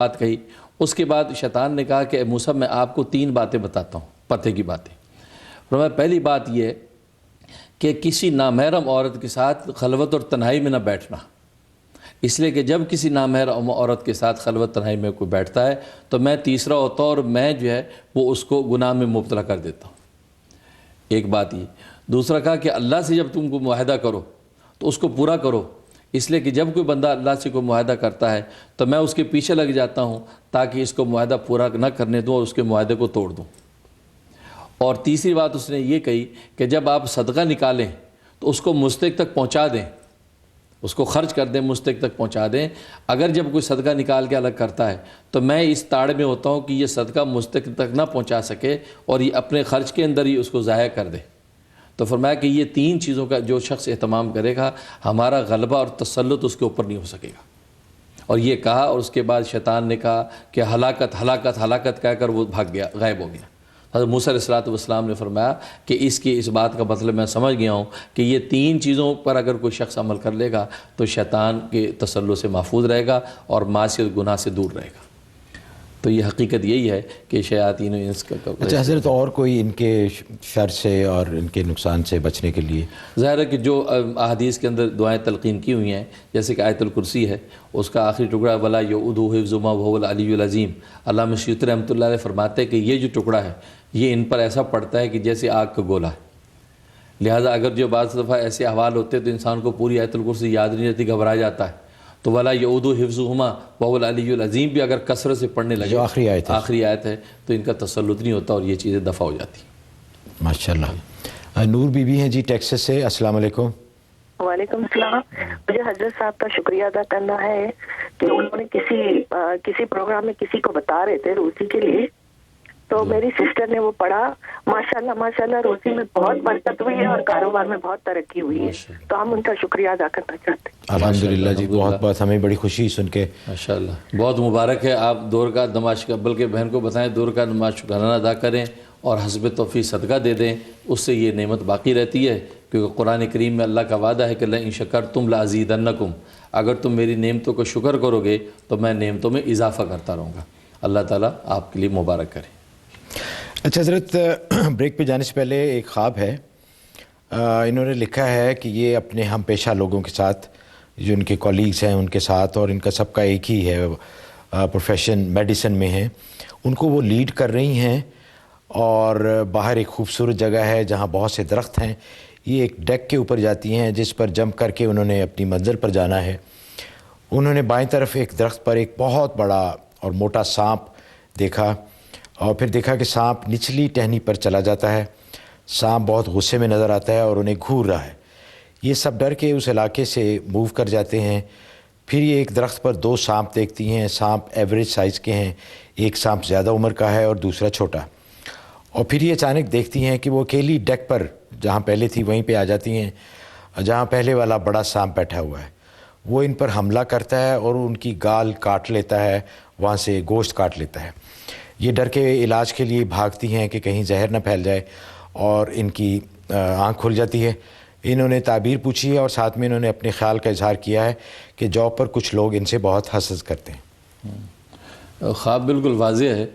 بات کہی. اس کے بعد شیطان نے کہا کہ اے موسیٰ میں آپ کو 3 باتیں بتاتا ہوں، پتے کی باتیں. فرمایا پہلی بات یہ ہے کہ کسی نامحرم عورت کے ساتھ خلوت اور تنہائی میں نہ بیٹھنا، اس لیے کہ جب کسی نامحرم عورت کے ساتھ خلوت تنہائی میں کوئی بیٹھتا ہے تو میں تیسرا ہوتا ہوں اور میں جو ہے وہ اس کو گناہ میں مبتلا کر دیتا ہوں. ایک بات یہ. دوسرا کہا کہ اللہ سے جب تم کو معاہدہ کرو تو اس کو پورا کرو، اس لیے کہ جب کوئی بندہ اللہ سے کوئی معاہدہ کرتا ہے تو میں اس کے پیچھے لگ جاتا ہوں تاکہ اس کو معاہدہ پورا نہ کرنے دوں اور اس کے معاہدے کو توڑ دوں. اور تیسری بات اس نے یہ کہی کہ جب آپ صدقہ نکالیں تو اس کو مستحق تک پہنچا دیں، اس کو خرچ کر دیں، مستحق تک پہنچا دیں. اگر جب کوئی صدقہ نکال کے الگ کرتا ہے تو میں اس تاڑ میں ہوتا ہوں کہ یہ صدقہ مستحق تک نہ پہنچا سکے اور یہ اپنے خرچ کے اندر ہی اس کو ضائع کر دے. تو فرمایا کہ یہ 3 چیزوں کا جو شخص اہتمام کرے گا ہمارا غلبہ اور تسلط اس کے اوپر نہیں ہو سکے گا. اور یہ کہا اور اس کے بعد شیطان نے کہا کہ ہلاکت ہلاکت ہلاکت کہہ کر وہ بھاگ گیا، غائب ہو گیا. حضرت موسیٰ علیہ السلام نے فرمایا کہ اس بات کا مطلب میں سمجھ گیا ہوں کہ یہ 3 چیزوں پر اگر کوئی شخص عمل کر لے گا تو شیطان کے تسلط سے محفوظ رہے گا اور معصیت گناہ سے دور رہے گا. تو یہ حقیقت یہی ہے کہ شیاطین انس کا. اچھا حضرت، اور کوئی ان کے شر سے اور ان کے نقصان سے بچنے کے لیے؟ ظاہر ہے کہ جو احادیث کے اندر دعائیں تلقین کی ہوئی ہیں جیسے کہ آیت الکرسی ہے، اس کا آخری ٹکڑا ولا یعودہ حفظہما وہو العلی العظیم. علامہ سیوطی رحمۃ اللہ علیہ فرماتے ہیں کہ یہ جو ٹکڑا ہے یہ ان پر ایسا پڑتا ہے کہ جیسے آگ کا گولا ہے. لہٰذا اگر جو بعض دفعہ ایسے احوال ہوتے ہیں تو انسان کو پوری آیت الکرسی یاد نہیں رہتی، گھبرا جاتا ہے، تو ولا یعودہ حفظہما وہو العلی العظیم بھی اگر کثرت سے پڑھنے لگے، جو آخری آیت ہے تو ان کا تسلط نہیں ہوتا اور یہ چیزیں دفع ہو جاتی. ماشاءاللہ. نور بی بی ہیں جی ٹیکساس سے. السلام علیکم. وعلیکم السلام. مجھے حضرت صاحب کا شکریہ ادا کرنا ہے کہ انہوں نے کسی پروگرام میں کسی کو بتا رہے تھے روسی کے لیے، تو میری سسٹر نے وہ پڑھا. ماشاءاللہ روسی میں بہت برکت ہوئی ہے اور کاروبار میں بہت ترقی ہوئی ہے، تو ہم ان کا شکریہ ادا کرنا چاہتے ہیں. الحمدللہ جی، بہت بہت ہمیں بڑی خوشی سن کے. ماشاءاللہ بہت مبارک ہے. آپ دور کا نماز قبل کے بہن کو بتائیں دور کا نماز شکرانہ ادا کریں اور حسب توفیق صدقہ دے دیں، اس سے یہ نعمت باقی رہتی ہے. کیونکہ قرآن کریم میں اللہ کا وعدہ ہے کہ لئن شکرتم لازیدنکم، اگر تم میری نعمتوں کو شکر کرو گے تو میں نعمتوں میں اضافہ کرتا رہوں گا. اللہ تعالیٰ آپ کے لیے مبارک کرے. اچھا حضرت، بریک پہ جانے سے پہلے ایک خواب ہے. انہوں نے لکھا ہے کہ یہ اپنے ہم پیشہ لوگوں کے ساتھ، جو ان کے کولیگز ہیں ان کے ساتھ، اور ان کا سب کا ایک ہی ہے پروفیشن، میڈیسن میں ہیں، ان کو وہ لیڈ کر رہی ہیں اور باہر ایک خوبصورت جگہ ہے جہاں بہت سے درخت ہیں. یہ ایک ڈیک کے اوپر جاتی ہیں جس پر جمپ کر کے انہوں نے اپنی منزل پر جانا ہے. انہوں نے بائیں طرف ایک درخت پر ایک بہت بڑا اور موٹا سانپ دیکھا، اور پھر دیکھا کہ سانپ نچلی ٹہنی پر چلا جاتا ہے. سانپ بہت غصے میں نظر آتا ہے اور انہیں گھور رہا ہے. یہ سب ڈر کے اس علاقے سے موو کر جاتے ہیں. پھر یہ ایک درخت پر 2 سانپ دیکھتی ہیں. سانپ ایوریج سائز کے ہیں، ایک سانپ زیادہ عمر کا ہے اور دوسرا چھوٹا. اور پھر یہ اچانک دیکھتی ہیں کہ وہ اکیلی ڈیک پر جہاں پہلے تھی وہیں پہ آ جاتی ہیں جہاں پہلے والا بڑا سانپ بیٹھا ہوا ہے. وہ ان پر حملہ کرتا ہے اور ان کی گال کاٹ لیتا ہے، وہاں سے گوشت کاٹ لیتا ہے. یہ ڈر کے علاج کے لیے بھاگتی ہیں کہ کہیں زہر نہ پھیل جائے، اور ان کی آنکھ کھل جاتی ہے. انہوں نے تعبیر پوچھی ہے اور ساتھ میں انہوں نے اپنے خیال کا اظہار کیا ہے کہ جاب پر کچھ لوگ ان سے بہت حسد کرتے ہیں. خواب بالکل واضح ہے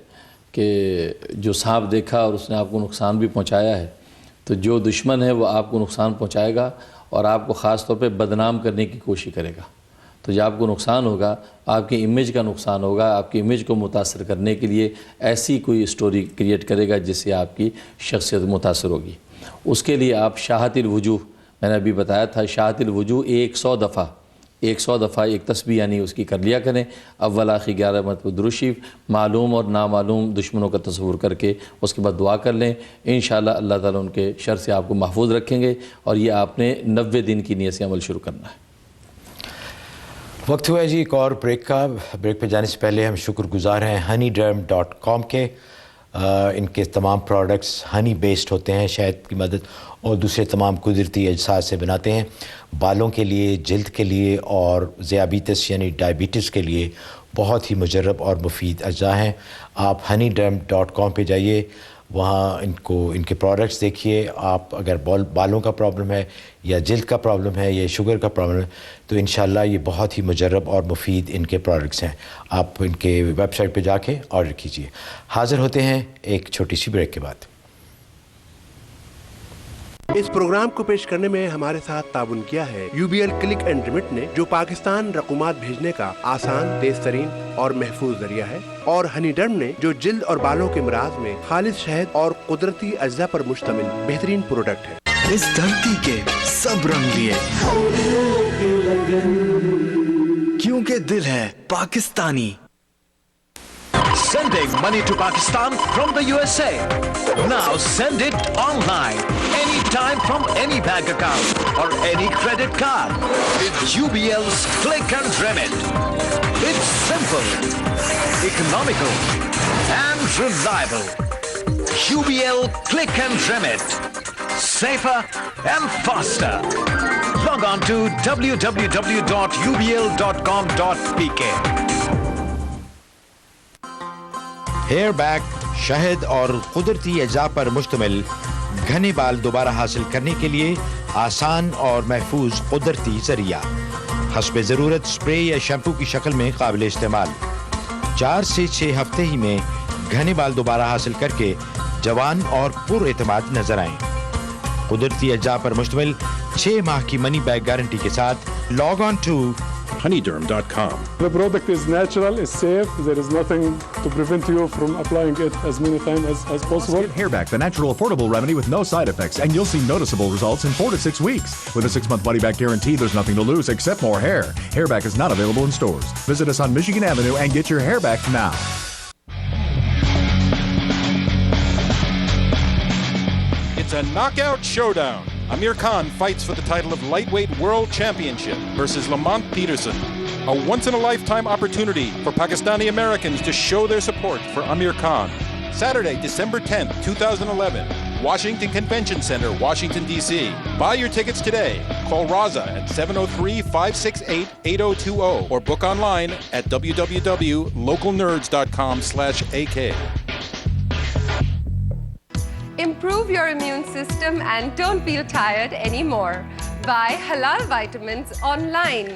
کہ جو سانپ دیکھا اور اس نے آپ کو نقصان بھی پہنچایا ہے، تو جو دشمن ہے وہ آپ کو نقصان پہنچائے گا اور آپ کو خاص طور پہ بدنام کرنے کی کوشش کرے گا. تو جب آپ کو نقصان ہوگا، آپ کی امیج کا نقصان ہوگا، آپ کی امیج کو متاثر کرنے کے لیے ایسی کوئی سٹوری کریٹ کرے گا جس سے آپ کی شخصیت متاثر ہوگی. اس کے لیے آپ شاہت الوجوہ، میں نے ابھی بتایا تھا، شاہت الوجوہ 100 دفعہ ایک تسبیح یعنی اس کی کر لیا کریں. اول آخر 11 مرتبہ درود شریف، معلوم اور نامعلوم دشمنوں کا تصور کر کے اس کے بعد دعا کر لیں. انشاءاللہ اللہ تعالیٰ ان کے شر سے آپ کو محفوظ رکھیں گے. اور یہ آپ نے 90 دن کی نیت سے عمل شروع کرنا ہے. وقت ہوا ہے جی ایک اور بریک کا. بریک پہ جانے سے پہلے ہم شکر گزار ہیں honeyderm.com کے. ان کے تمام پروڈکٹس ہنی بیسڈ ہوتے ہیں، شہد کی مدد اور دوسرے تمام قدرتی اجزاء سے بناتے ہیں. بالوں کے لیے، جلد کے لیے اور ذیابیطس یعنی ڈائبٹیز کے لیے بہت ہی مجرب اور مفید اجزاء ہیں. آپ honeyderm.com پہ جائیے، وہاں ان کے پروڈکٹس دیکھیے. آپ اگر بالوں کا پرابلم ہے یا جلد کا پرابلم ہے یا شوگر کا پرابلم ہے تو انشاءاللہ یہ بہت ہی مجرب اور مفید ان کے پروڈکٹس ہیں. آپ ان کے ویب سائٹ پہ جا کے آرڈر کیجیے. حاضر ہوتے ہیں ایک چھوٹی سی بریک کے بعد. اس پروگرام کو پیش کرنے میں ہمارے ساتھ تعاون کیا ہے UBL کلک اینڈ ریمٹ نے، جو پاکستان رقومات بھیجنے کا آسان، تیز ترین اور محفوظ ذریعہ ہے، اور ہنی ڈرم نے، جو جلد اور بالوں کے امراض میں خالص شہد اور قدرتی اجزاء پر مشتمل بہترین پروڈکٹ ہے. اس دھرتی کے سب رنگ لیے، کیونکہ دل ہے Pakistani. Sending money to Pakistan from the USA. Now send it online, anytime from any bank account or any credit card with UBL's Click and Remit. It's simple, economical and reliable. UBL Click and Remit. Safer and faster. Log on to www.ubl.com.pk. Hair back شہد اور قدرتی اجزاء پر مشتمل گھنے بال دوبارہ حاصل کرنے کے لیے آسان اور محفوظ قدرتی ذریعہ. حسب ضرورت اسپرے یا شیمپو کی شکل میں قابل استعمال. 4 سے 6 ہفتے ہی میں گھنے بال دوبارہ حاصل کر کے جوان اور پر اعتماد نظر آئیں. قدرتی اجزاء پر مشتمل 6 ماہ کی منی بیک گارنٹی کے ساتھ log on to honeyderm.com. The product is natural, it's safe, there is nothing to prevent you from applying it as many times as possible. Get Hairback, the natural affordable remedy with no side effects, and you'll see noticeable results in 4 to 6 weeks. With a 6-month money-back guarantee, there's nothing to lose except more hair. Hairback is not available in stores. Visit us on Michigan Avenue and get your hair back now. It's a knockout showdown. Amir Khan fights for the title of lightweight world championship versus Lamont Peterson. A once-in-a-lifetime opportunity for Pakistani Americans to show their support for Amir Khan. Saturday, December 10th, 2011, Washington Convention Center, Washington, D.C. Buy your tickets today. Call Raza at 703-568-8020 or book online at www.localnerds.com/AK. Improve your immune system and don't feel tired anymore. Buy Halal Vitamins online.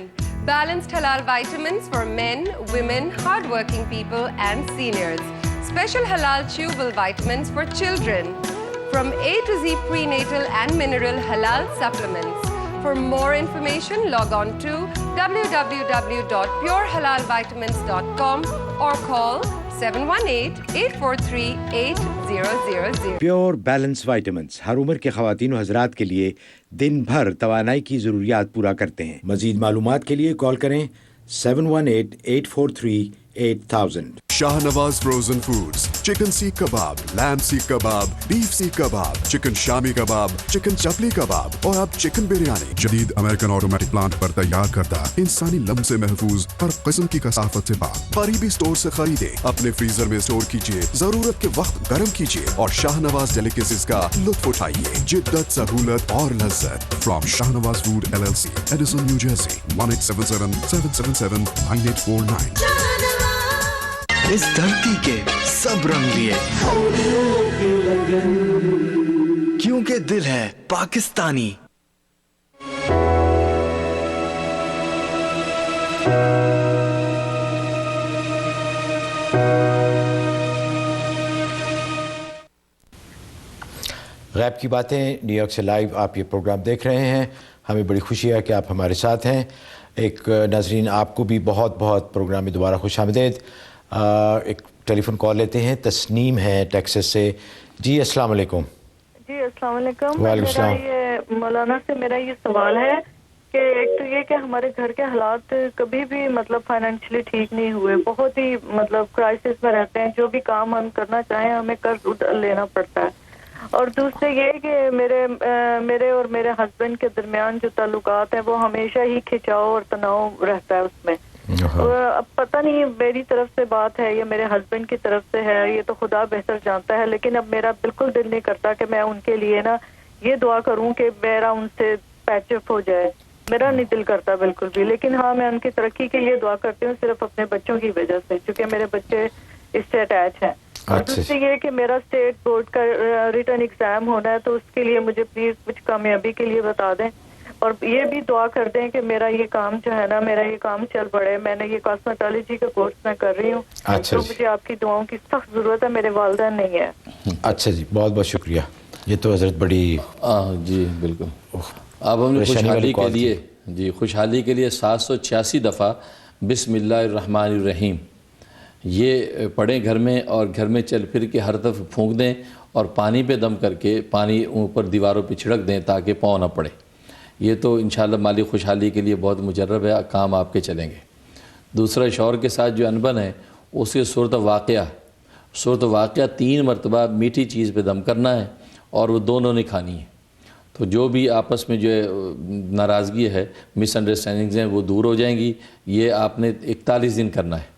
Balanced Halal Vitamins for men, women, hardworking people and seniors. Special Halal chewable vitamins for children. From A to Z prenatal and mineral Halal supplements. For more information, log on to www.purehalalvitamins.com or call 718-843-8000. Pure balance vitamins ہر عمر کے خواتین و حضرات کے لیے دن بھر توانائی کی ضروریات پورا کرتے ہیں. مزید معلومات کے لیے کال کریں 718-843-8000. Shahnawaz Frozen Foods, chicken seekh kebab, lamb seekh kebab, beef seekh kebab, chicken shami kebab, chicken chapli kebab اور اب chicken biryani. جدید امریکن آٹومیٹک پلانٹ پر تیار کردہ انسانی لمس سے محفوظ ہر قسم کی کثافت سے پاک. قریبی سٹور سے خریدے، اپنے فریزر میں سٹور کیجیے، ضرورت کے وقت گرم کیجیے اور شاہنواز ڈیلیکیسیز کا لطف اٹھائیے. جدت، سہولت اور لذت. From Shahnawaz Food LLC, Edison, New Jersey, 1-877-777-9849. اس دھرتی کے سب رنگ لیے، کیونکہ دل ہے پاکستانی. غیب کی باتیں نیو یارک سے لائیو آپ یہ پروگرام دیکھ رہے ہیں. ہمیں بڑی خوشی ہے کہ آپ ہمارے ساتھ ہیں. ایک ناظرین آپ کو بھی بہت بہت پروگرام میں دوبارہ خوش آمدید. ایک ٹیلی فون کال لیتے ہیں. تسنیم ہے ٹیکساس سے. جی السلام علیکم. جی السلام علیکم. وعلیکم السلام. مولانا سے میرا یہ سوال ہے کہ ایک تو یہ کہ ہمارے گھر کے حالات کبھی بھی مطلب فائنینشلی ٹھیک نہیں ہوئے، بہت ہی مطلب کرائسس میں رہتے ہیں. جو بھی کام ہم کرنا چاہیں ہمیں قرض لینا پڑتا ہے. اور دوسرے یہ کہ میرے اور میرے ہسبینڈ کے درمیان جو تعلقات ہیں وہ ہمیشہ ہی کھچاؤ اور تناؤ رہتا ہے اس میں. اب پتہ نہیں میری طرف سے بات ہے یا میرے ہسبینڈ کی طرف سے ہے، یہ تو خدا بہتر جانتا ہے. لیکن اب میرا بالکل دل نہیں کرتا کہ میں ان کے لیے نا یہ دعا کروں کہ میرا ان سے پیچ اپ ہو جائے. میرا نہیں دل کرتا بالکل بھی. لیکن ہاں میں ان کی ترقی کے لیے دعا کرتی ہوں، صرف اپنے بچوں کی وجہ سے، کیونکہ میرے بچے اس سے اٹیچ ہیں. اور دوسری یہ کہ میرا اسٹیٹ بورڈ کا ریٹن ایگزام ہونا ہے، تو اس کے لیے مجھے پلیز کچھ کامیابی کے لیے بتا دیں، اور یہ بھی دعا کر دیں کہ میرا یہ کام جو ہے نا، میرا یہ کام چل پڑے. میں نے یہ کاسمیٹالوجی کا کورس میں کر رہی ہوں، تو مجھے آپ کی دعاؤں کی سخت ضرورت ہے. میرے والدین نہیں ہے. اچھا جی، بہت بہت شکریہ. یہ تو حضرت بڑی جی بالکل. اب ہم نے خوشحالی کے لیے خوشحالی کے لیے 786 دفعہ بسم اللہ الرحمن الرحیم یہ پڑھیں گھر میں، اور گھر میں چل پھر کے ہر طرف پھونک دیں اور پانی پہ دم کر کے پانی اوپر دیواروں پہ چھڑک دیں تاکہ پاؤں نہ پڑے. یہ تو انشاءاللہ مالی خوشحالی کے لیے بہت مجرب ہے، کام آپ کے چلیں گے. دوسرا شوہر کے ساتھ جو انبن ہے اس کے صورت واقعہ 3 مرتبہ میٹھی چیز پہ دم کرنا ہے اور وہ دونوں نے کھانی ہے. تو جو بھی آپس میں جو ناراضگی ہے، مس انڈرسٹینڈنگز ہیں، وہ دور ہو جائیں گی. یہ آپ نے 41 دن کرنا ہے.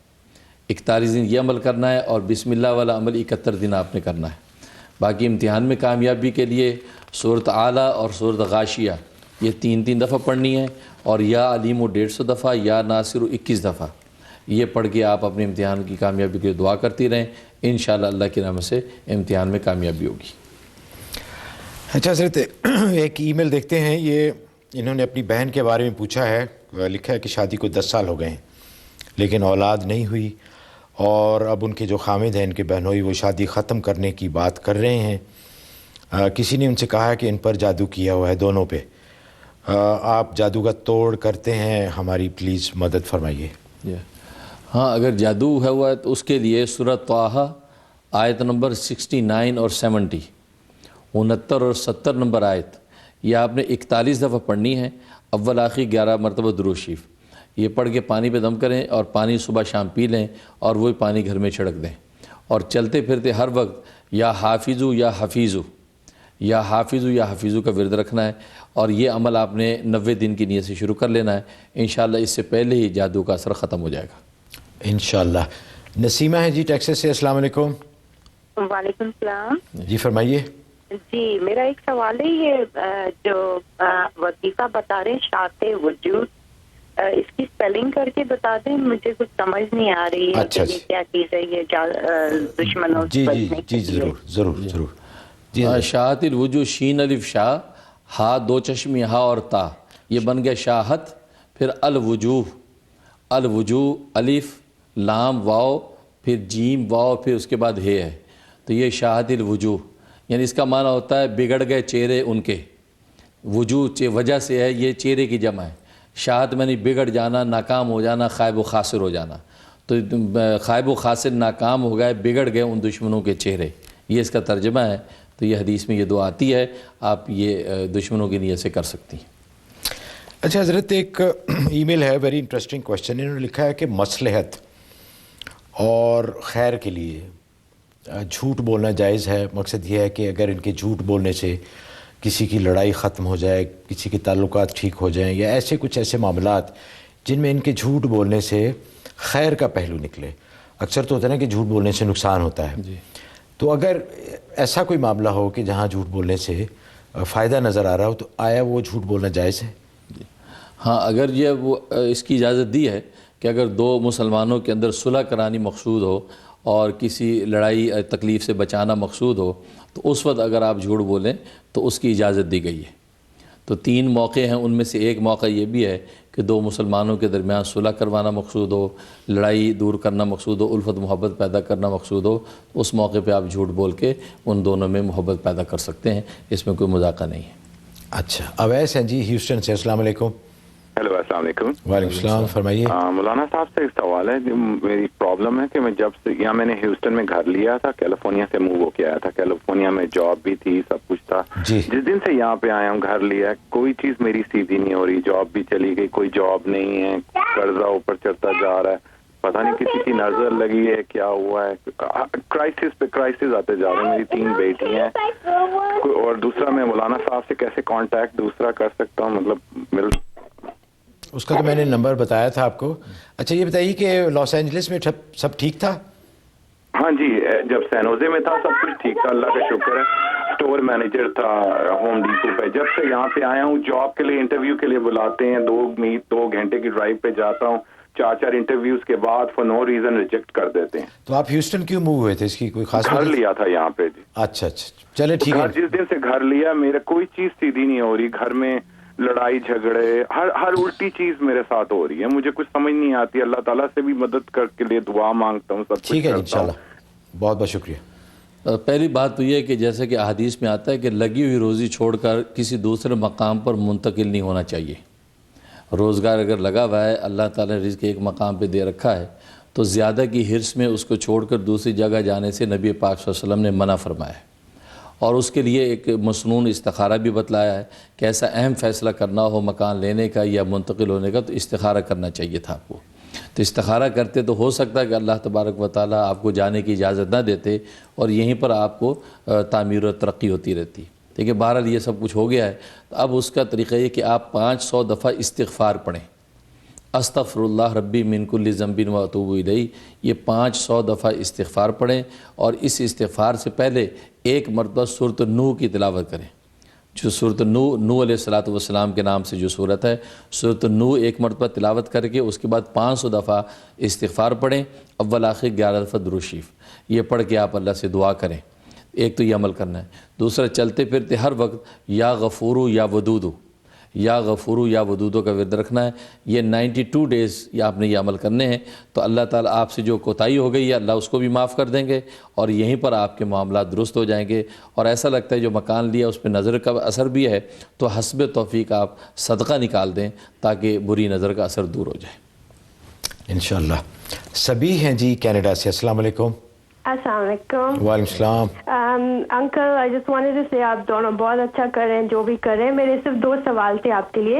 41 دن یہ عمل کرنا ہے، اور بسم اللہ والا عمل 71 دن آپ نے کرنا ہے. باقی امتحان میں کامیابی کے لیے سورۃ اعلیٰ اور سورۃ غاشیہ یہ 3 دفعہ پڑھنی ہے، اور یا علیم 150 دفعہ، یا ناصر 21 دفعہ. یہ پڑھ کے آپ اپنے امتحان کی کامیابی کے لیے دعا کرتی رہیں. انشاءاللہ اللہ کی رحمت سے امتحان میں کامیابی ہوگی. اچھا حضرت، ایک ای میل دیکھتے ہیں. یہ انہوں نے اپنی بہن کے بارے میں پوچھا ہے. لکھا ہے کہ شادی کو 10 سال ہو گئے ہیں لیکن اولاد نہیں ہوئی، اور اب ان کے جو خامد ہیں، ان کے بہنوئی، وہ شادی ختم کرنے کی بات کر رہے ہیں. کسی نے ان سے کہا ہے کہ ان پر جادو کیا ہوا ہے، دونوں پہ. آپ جادو کا توڑ کرتے ہیں، ہماری پلیز مدد فرمائیے. ہاں، اگر جادو ہے ہوا ہے تو اس کے لیے سورۃ طٰہٰ آیت نمبر 69 اور 70، 69 اور 70 نمبر آیت، یہ آپ نے 41 دفعہ پڑھنی ہے. اول آخری 11 مرتبہ درود شریف یہ پڑھ کے پانی پہ دم کریں، اور پانی صبح شام پی لیں، اور وہی پانی گھر میں چھڑک دیں. اور چلتے پھرتے ہر وقت یا حافظو یا حفیظو یا حفیظو کا ورد رکھنا ہے. اور یہ عمل آپ نے 90 دن کی نیت سے شروع کر لینا ہے. انشاءاللہ اس سے پہلے ہی جادو کا اثر ختم ہو جائے گا انشاءاللہ. نسیمہ ہے جی ٹیکساس سے. السلام علیکم. وعلیکم السلام. جی فرمائیے. جی میرا ایک سوال ہے، یہ جو وظیفہ بتا رہے ہیں شاعت وجود، اس کی سپیلنگ کر کے بتا دیں، مجھے کچھ سمجھ نہیں آ رہی ہے کہ یہ کیا چیز ہے. یہ دشمنوں سے بچنے کے لیے. ضرور. شاعت الوجوہ، شین الف شاہ، ہا 2 چشمی ہا اور تا، یہ بن گیا شاہت. پھر الوجوہ الف لام واو، پھر جیم واو، پھر اس کے بعد ہے. تو یہ شاہت الوجوہ، یعنی اس کا معنی ہوتا ہے بگڑ گئے چہرے ان کے. وجوہ وجہ سے ہے، یہ چہرے کی جمع ہے. شاہت میں نہیں، بگڑ جانا، ناکام ہو جانا، خائب و خاسر ہو جانا. تو خائب و خاسر، ناکام ہو گئے، بگڑ گئے ان دشمنوں کے چہرے، یہ اس کا ترجمہ ہے. تو یہ حدیث میں یہ دعا آتی ہے، آپ یہ دشمنوں کی نیت سے کر سکتی ہیں. اچھا حضرت، ایک ای میل ہے، ویری انٹرسٹنگ کویشچن. انہوں نے لکھا ہے کہ مصلحت اور خیر کے لیے جھوٹ بولنا جائز ہے. مقصد یہ ہے کہ اگر ان کے جھوٹ بولنے سے کسی کی لڑائی ختم ہو جائے، کسی کے تعلقات ٹھیک ہو جائیں، یا ایسے معاملات جن میں ان کے جھوٹ بولنے سے خیر کا پہلو نکلے. اکثر تو ہوتا ہے نا کہ جھوٹ بولنے سے نقصان ہوتا ہے. تو اگر ایسا کوئی معاملہ ہو کہ جہاں جھوٹ بولنے سے فائدہ نظر آ رہا ہو، تو آیا وہ جھوٹ بولنا جائز ہے؟ ہاں، اگر یہ وہ اس کی اجازت دی ہے کہ اگر 2 مسلمانوں کے اندر صلح کرانی مقصود ہو اور کسی لڑائی تکلیف سے بچانا مقصود ہو، تو اس وقت اگر آپ جھوٹ بولیں تو اس کی اجازت دی گئی ہے. تو 3 موقع ہیں، ان میں سے ایک موقع یہ بھی ہے کہ 2 مسلمانوں کے درمیان صلح کروانا مقصود ہو، لڑائی دور کرنا مقصود ہو، الفت محبت پیدا کرنا مقصود ہو. اس موقع پہ آپ جھوٹ بول کے ان دونوں میں محبت پیدا کر سکتے ہیں، اس میں کوئی مذاقہ نہیں ہے. اچھا، اویس ہیں جی ہیوسٹن سے. السلام علیکم. ہیلو، السلام علیکم. وعلیکم السلام، فرمائیے. مولانا صاحب سے ایک سوال ہے. میری پرابلم ہے کہ میں جب سے یہاں میں نے ہیوسٹن میں گھر لیا تھا، کیلیفورنیا سے موو ہو کے آیا تھا. کیلیفورنیا میں جاب بھی تھی، سب کچھ تھا. جس دن سے یہاں پہ آیا ہوں، گھر لیا، کوئی چیز میری سیدھی نہیں ہو رہی. جاب بھی چلی گئی، کوئی جاب نہیں ہے، قرضہ اوپر چڑھتا جا رہا ہے. پتہ نہیں کسی کی نظر لگی ہے، کیا ہوا ہے. کرائسس پہ کرائسس آتے جا رہے ہیں. میری 3 بیٹی ہیں. اور دوسرا، میں مولانا صاحب سے کیسے کانٹیکٹ دوسرا کر سکتا ہوں؟ مطلب اس کا تو میں نے نمبر بتایا تھا آپ کو. اچھا یہ بتائیے کہ لاس اینجلس میں سب ٹھیک تھا؟ ہاں جی، جب سین ہوزے میں تھا سب کچھ ٹھیک تھا، اللہ کا شکر ہے. اسٹور مینیجر تھا ہوم ڈیپو پہ. جب سے یہاں پہ آیا ہوں، جاب کے لیے انٹرویو کے لیے بلاتے ہیں، 2 گھنٹے کی ڈرائیو پہ جاتا ہوں. 4 انٹرویوز کے بعد فور نو ریزن ریجیکٹ کر دیتے ہیں. تو آپ ہیوسٹن کیوں موو ہوئے تھے؟ اس کی کوئی خاص گھر لیا تھا یہاں پہ جی. اچھا چلے ٹھیک ہے. جس دن سے گھر لیا میرے کوئی چیز سیدھی نہیں ہو رہی, گھر میں لڑائی جھگڑے, ہر الٹی چیز میرے ساتھ ہو رہی ہے, مجھے کچھ سمجھ نہیں آتی. اللہ تعالیٰ سے بھی مدد کر کے لیے دعا مانگتا ہوں. سب ٹھیک ہے انشاءاللہ, بہت بہت شکریہ. پہلی بات تو یہ ہے کہ جیسے کہ احادیث میں آتا ہے کہ لگی ہوئی روزی چھوڑ کر کسی دوسرے مقام پر منتقل نہیں ہونا چاہیے. روزگار اگر لگا ہوا ہے, اللہ تعالیٰ نے رزق ایک مقام پہ دے رکھا ہے, تو زیادہ کی حرص میں اس کو چھوڑ کر دوسری جگہ جانے سے نبی پاک صلی اللہ علیہ وسلم نے منع فرمایا ہے. اور اس کے لیے ایک مسنون استخارہ بھی بتلایا ہے کہ ایسا اہم فیصلہ کرنا ہو مکان لینے کا یا منتقل ہونے کا تو استخارہ کرنا چاہیے تھا آپ کو. تو استخارہ کرتے تو ہو سکتا ہے کہ اللہ تبارک و تعالیٰ آپ کو جانے کی اجازت نہ دیتے اور یہیں پر آپ کو تعمیر و ترقی ہوتی رہتی. دیکھیں بہرحال یہ سب کچھ ہو گیا ہے, تو اب اس کا طریقہ یہ کہ آپ 500 دفعہ استغفار پڑھیں. استغفر اللہ ربی من کل ذنب و اتوب الیہ, یہ 500 دفعہ استغفار پڑھیں. اور اس استغفار سے پہلے ایک مرتبہ سورۃ نوح کی تلاوت کریں. جو سورۃ نوح علیہ السلام کے نام سے جو سورت ہے, سورۃ نوح ایک مرتبہ تلاوت کر کے اس کے بعد 500 دفعہ استغفار پڑھیں. اول آخر 11 دفعہ درود شریف یہ پڑھ کے آپ اللہ سے دعا کریں. ایک تو یہ عمل کرنا ہے. دوسرا, چلتے پھرتے ہر وقت یا غفورو یا ودودو, یا غفورو یا ودودو کا ورد رکھنا ہے. یہ 92 ڈیز یہ آپ نے یہ عمل کرنے ہیں, تو اللہ تعالیٰ آپ سے جو کوتاہی ہو گئی ہے اللہ اس کو بھی معاف کر دیں گے, اور یہیں پر آپ کے معاملات درست ہو جائیں گے. اور ایسا لگتا ہے جو مکان لیا اس پہ نظر کا اثر بھی ہے, تو حسب توفیق آپ صدقہ نکال دیں تاکہ بری نظر کا اثر دور ہو جائے انشاءاللہ. سبھی ہیں جی کینیڈا سے. السلام علیکم. السلام علیکم. وعلیکم السلام. Uncle I just wanted to say آپ دونوں بہت اچھا کر رہے ہیں جو بھی کر رہے ہیں. میرے صرف 2 سوال تھے آپ کے لیے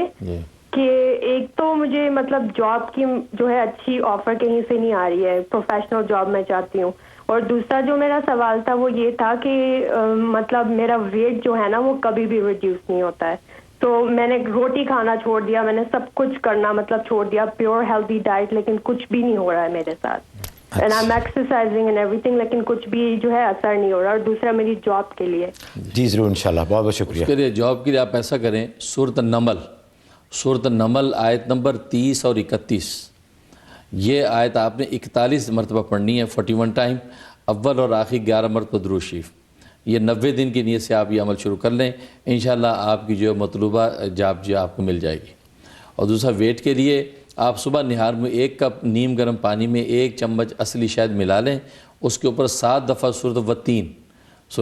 کہ ایک تو مجھے مطلب جاب کی جو ہے اچھی آفر کہیں سے نہیں آ رہی ہے, پروفیشنل جاب میں چاہتی ہوں. اور دوسرا جو میرا سوال تھا وہ یہ تھا کہ مطلب میرا ویٹ جو ہے نا وہ کبھی بھی ریڈیوس نہیں ہوتا ہے. تو میں نے روٹی کھانا چھوڑ دیا, میں نے سب کچھ کرنا مطلب چھوڑ دیا, پیور ہیلتھی ڈائٹ, لیکن کچھ بھی نہیں ہو رہا ہے میرے ساتھ. and I'm exercising and everything, لیکن کچھ بھی جو ہے اثر نہیں ہو رہا. اور دوسرا میری جاب کے لیے. جی ضرور انشاءاللہ, بہت بہت شکریہ. اس کے لیے جاب کے لیے آپ ایسا کریں, سورۃ النمل آیت نمبر 30 اور 31, یہ آیت آپ نے 41 مرتبہ پڑھنی ہے 41 ٹائم, اول اور آخر 11 مرتبہ درود شریف. یہ 90 دن کی نیت سے آپ یہ عمل شروع کر لیں, انشاءاللہ آپ کی جو مطلوبہ جاب جو آپ کو مل جائے گی. اور دوسرا ویٹ کے لیے آپ صبح نہار میں 1 کپ نیم گرم پانی میں 1 چمچ اصلی شہد ملا لیں, اس کے اوپر 7 دفعہ سورۃ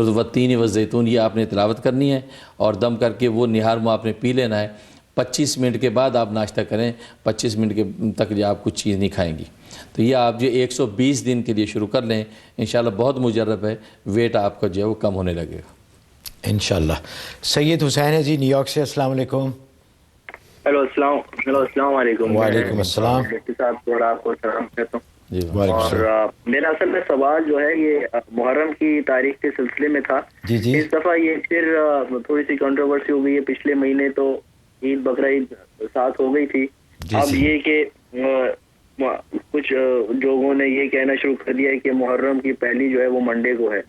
والتین والزیتون یہ آپ نے تلاوت کرنی ہے, اور دم کر کے وہ نہار میں آپ نے پی لینا ہے. 25 منٹ کے بعد آپ ناشتہ کریں, 25 منٹ کے تک جو آپ کچھ چیز نہیں کھائیں گی. تو یہ آپ جو 120 دن کے لیے شروع کر لیں, انشاءاللہ بہت مجرب ہے, ویٹ آپ کا جو ہے وہ کم ہونے لگے گا انشاءاللہ. سید حسین ہے جی نیو یارک سے. السلام علیکم. ہیلو السلام علیکم. وعلیکم السلام. ڈاکٹر صاحب تھوڑا آپ کو سلام کہتا ہوں. اور میرا اصل میں سوال جو ہے یہ محرم کی تاریخ کے سلسلے میں تھا. جی اس دفعہ یہ پھر تھوڑی سی کنٹروورسی ہو گئی ہے. پچھلے مہینے تو عید بقرعید ساتھ ہو گئی تھی. اب یہ کہ کچھ لوگوں نے یہ کہنا شروع کر دیا ہے کہ محرم کی پہلی جو ہے وہ منڈے کو ہے.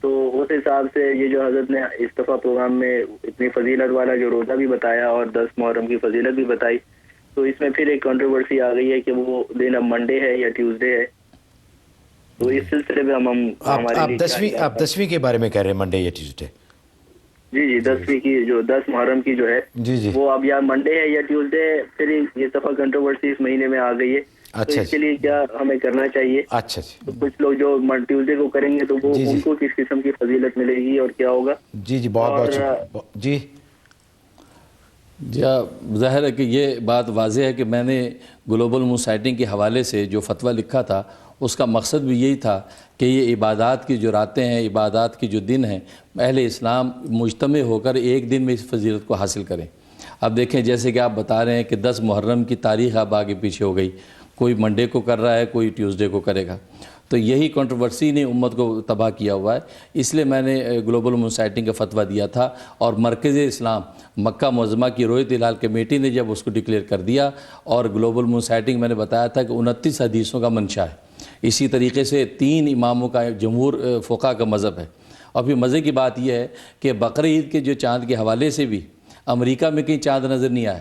تو اس حساب سے یہ جو حضرت نے اس دفعہ پروگرام میں اتنی فضیلت والا جو روزہ بھی بتایا اور 10 محرم کی فضیلت بھی بتائی, تو اس میں پھر ایک کنٹروورسی آ گئی ہے کہ وہ دن اب منڈے ہے یا ٹیوزڈے ہے. تو اس سلسلے میں آپ 10ویں کے بارے میں کہہ رہے ہیں, منڈے یا ٹیوزڈے؟ جی 10ویں کی جو 10 محرم کی جو ہے وہ اب یا منڈے ہے یا ٹیوزڈے. پھر یہ دفعہ کنٹروورسی اس مہینے میں آ گئی ہے. تو اس کے لیے کیا ہمیں کرنا چاہیے؟ اچھا تو کچھ لوگ جو ٹیوزڈے کو کریں گے تو وہ ان کو کس قسم کی فضیلت ملے گی اور کیا ہوگا؟ جی بہت جی ظاہر ہے کہ یہ بات واضح ہے کہ میں نے گلوبل مون سائٹنگ کے حوالے سے جو فتویٰ لکھا تھا اس کا مقصد بھی یہی تھا کہ یہ عبادات کی جو راتیں ہیں, عبادات کی جو دن ہیں, اہل اسلام مجتمع ہو کر ایک دن میں اس فضیلت کو حاصل کریں. اب دیکھیں جیسے کہ آپ بتا رہے ہیں کہ 10 محرم کی تاریخ اب آگے پیچھے ہو گئی, کوئی منڈے کو کر رہا ہے, کوئی ٹیوزڈے کو کرے گا. تو یہی کنٹروورسی نے امت کو تباہ کیا ہوا ہے. اس لیے میں نے گلوبل مون سائٹنگ کا فتویٰ دیا تھا, اور مرکز اسلام مکہ معظمہ کی رویت ہلال کمیٹی نے جب اس کو ڈکلیئر کر دیا, اور گلوبل مون سائٹنگ میں نے بتایا تھا کہ 29 حدیثوں کا منشا ہے. اسی طریقے سے 3 اماموں کا جمہور فقہا کا مذہب ہے. اور پھر مزے کی بات یہ ہے کہ بقرعید کے جو چاند کے حوالے سے بھی امریکہ میں کہیں چاند نظر نہیں آیا,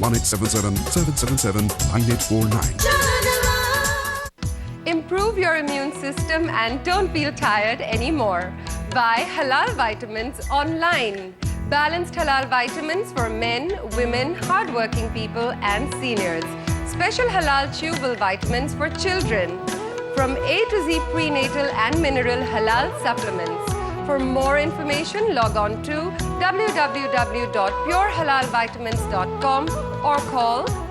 1877-777-9849। Improve your immune system and don't feel tired anymore. Buy Halal Vitamins online. Balanced Halal Vitamins for men, women, hardworking people and seniors. Special Halal chewable vitamins for children. From A to Z prenatal and mineral halal supplements. For more information, log on to www.purehalalvitamins.com or call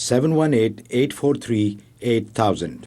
718-843-8000।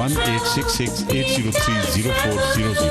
1-866-803-0400।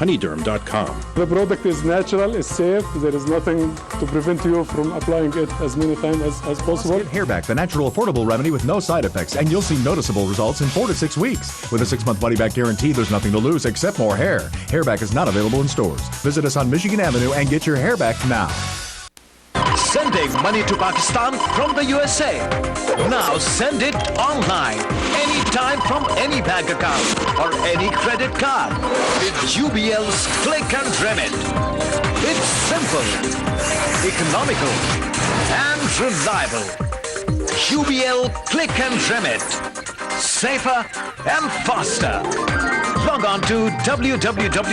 honeyderm.com. The product is natural, it's safe, there is nothing to prevent you from applying it as many times as possible. Get Hairback, the natural, affordable remedy with no side effects, and you'll see noticeable results in 4 to 6 weeks. With a 6-month money-back guarantee, there's nothing to lose except more hair. Hairback is not available in stores. Visit us on Michigan Avenue and get your hair back now. Sending money to Pakistan from the USA. Now send it online, anytime from any bank account or any credit card with UBL's Click and Remit. It's simple, economical, and reliable. UBL Click and Remit. Safer and faster. Log on to www.ubl.com.pk.